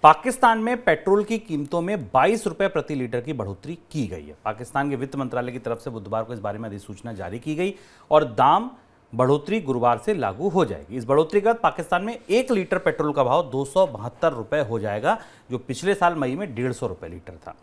पाकिस्तान में पेट्रोल की कीमतों में 22 रुपए प्रति लीटर की बढ़ोतरी की गई है। पाकिस्तान के वित्त मंत्रालय की तरफ से बुधवार को इस बारे में अधिसूचना जारी की गई और दाम बढ़ोतरी गुरुवार से लागू हो जाएगी। इस बढ़ोतरी के बाद पाकिस्तान में 1 लीटर पेट्रोल का भाव 272 रुपए हो जाएगा, जो पिछले साल मई में 150 रुपए लीटर था।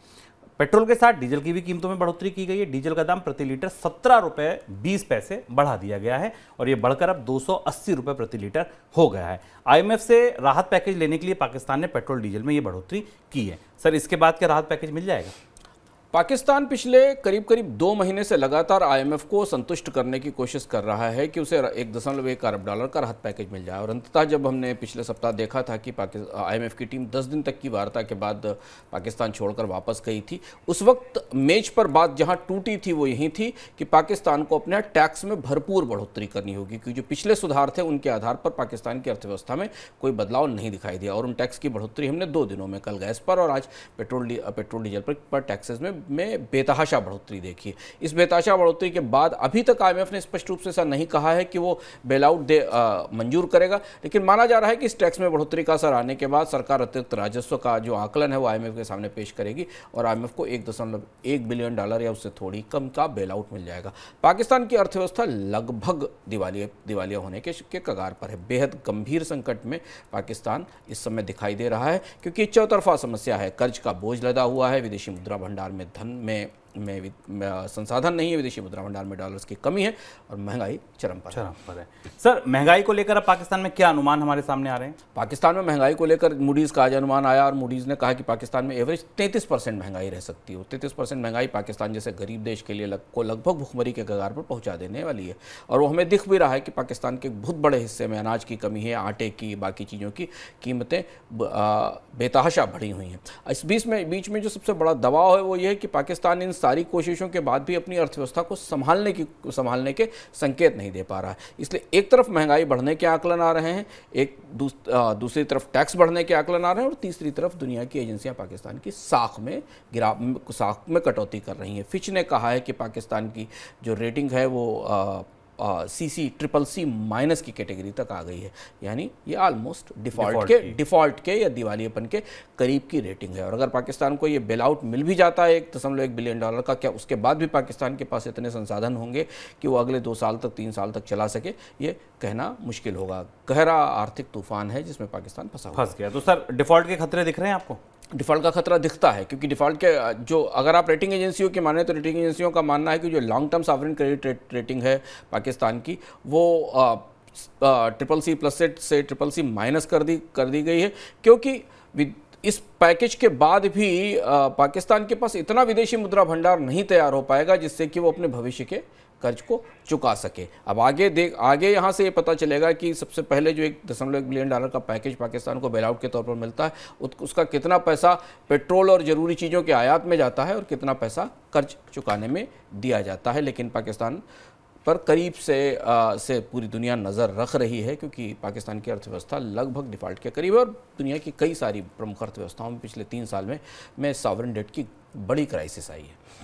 पेट्रोल के साथ डीजल की भी कीमतों में बढ़ोतरी की गई है। डीजल का दाम प्रति लीटर 17 रुपए 20 पैसे बढ़ा दिया गया है और यह बढ़कर अब 280 रुपए प्रति लीटर हो गया है। आईएमएफ से राहत पैकेज लेने के लिए पाकिस्तान ने पेट्रोल डीजल में यह बढ़ोतरी की है। सर, इसके बाद क्या राहत पैकेज मिल जाएगा? पाकिस्तान पिछले करीब 2 महीने से लगातार आईएमएफ को संतुष्ट करने की कोशिश कर रहा है कि उसे 1.1 अरब डॉलर का राहत पैकेज मिल जाए और अंततः जब हमने पिछले सप्ताह देखा था कि आईएमएफ की टीम 10 दिन तक की वार्ता के बाद पाकिस्तान छोड़कर वापस गई थी, उस वक्त मेज पर बात जहां टूटी थी वो यही थी कि पाकिस्तान को अपने टैक्स में भरपूर बढ़ोतरी करनी होगी, क्योंकि जो पिछले सुधार थे उनके आधार पर पाकिस्तान की अर्थव्यवस्था में कोई बदलाव नहीं दिखाई दिया। और उन टैक्स की बढ़ोतरी हमने 2 दिनों में, कल गैस पर और आज पेट्रोल डीजल पर टैक्सेस में बेतहाशा बढ़ोतरी देखी। इस बेतहाशा बढ़ोतरी के बाद अभी तक आईएमएफ ने स्पष्ट रूप से ऐसा नहीं कहा है कि वो बेल आउट मंजूर करेगा, लेकिन माना जा रहा है कि इस टैक्स में बढ़ोतरी का असर आने के बाद सरकार अतिरिक्त राजस्व का जो आकलन है वो आईएमएफ के सामने पेश करेगी और आईएमएफ को 1.1 बिलियन डॉलर या उससे थोड़ी कम का बेल आउट मिल जाएगा। पाकिस्तान की अर्थव्यवस्था लगभग दिवालिया होने के कगार पर है। बेहद गंभीर संकट में पाकिस्तान इस समय दिखाई दे रहा है, क्योंकि चौतरफा समस्या है। कर्ज का बोझ लदा हुआ है, विदेशी मुद्रा भंडार में धन में संसाधन नहीं है, विदेशी मुद्रा भंडार में डॉलर्स की कमी है और महंगाई चरम पर है। सर, महंगाई को लेकर अब पाकिस्तान में क्या अनुमान हमारे सामने आ रहे हैं? पाकिस्तान में महंगाई को लेकर मूडीज़ का आज अनुमान आया और मूडीज़ ने कहा कि पाकिस्तान में एवरेज 33% महंगाई रह सकती है। 33% महंगाई पाकिस्तान जैसे गरीब देश के लिए लगभग भुखमरी के कगार पर पहुंचा देने वाली है। और वो हमें दिख भी रहा है कि पाकिस्तान के बहुत बड़े हिस्से में अनाज की कमी है, आटे की, बाकी चीज़ों की कीमतें बेतहाशा बढ़ी हुई हैं। इस बीच में जो सबसे बड़ा दबाव है वो ये है कि पाकिस्तान इन सारी कोशिशों के बाद भी अपनी अर्थव्यवस्था को संभालने के संकेत नहीं दे पा रहा है। इसलिए एक तरफ महंगाई बढ़ने के आकलन आ रहे हैं, दूसरी तरफ टैक्स बढ़ने के आकलन आ रहे हैं और तीसरी तरफ दुनिया की एजेंसियां पाकिस्तान की साख में कटौती कर रही हैं। फिच ने कहा है कि पाकिस्तान की जो रेटिंग है वो CC - की कैटेगरी तक आ गई है, यानी ये ऑलमोस्ट डिफॉल्ट के या दिवालियेपन के करीब की रेटिंग है। और अगर पाकिस्तान को ये बेल आउट मिल भी जाता है 1.1 बिलियन डॉलर का, क्या उसके बाद भी पाकिस्तान के पास इतने संसाधन होंगे कि वो अगले 2 साल तक 3 साल तक चला सके, ये कहना मुश्किल होगा। गहरा आर्थिक तूफान है जिसमें पाकिस्तान फंस गया। तो सर, डिफॉल्ट के खतरे दिख रहे हैं आपको? डिफ़ॉल्ट का खतरा दिखता है, क्योंकि डिफ़ॉल्ट के जो, अगर आप रेटिंग एजेंसियों की माने तो रेटिंग एजेंसियों का मानना है कि जो long term sovereign credit rating है पाकिस्तान की वो CCC+ से CCC- कर दी गई है, क्योंकि इस पैकेज के बाद भी पाकिस्तान के पास इतना विदेशी मुद्रा भंडार नहीं तैयार हो पाएगा जिससे कि वो अपने भविष्य के कर्ज को चुका सके। अब आगे यहाँ से ये पता चलेगा कि सबसे पहले जो 1.1 बिलियन डॉलर का पैकेज पाकिस्तान को बेल आउट के तौर पर मिलता है, उसका कितना पैसा पेट्रोल और ज़रूरी चीज़ों के आयात में जाता है और कितना पैसा कर्ज चुकाने में दिया जाता है। लेकिन पाकिस्तान पर करीब से पूरी दुनिया नज़र रख रही है, क्योंकि पाकिस्तान की अर्थव्यवस्था लगभग डिफ़ॉल्ट के करीब है और दुनिया की कई सारी प्रमुख अर्थव्यवस्थाओं में पिछले 3 साल में सॉवरेन डेट की बड़ी क्राइसिस आई है।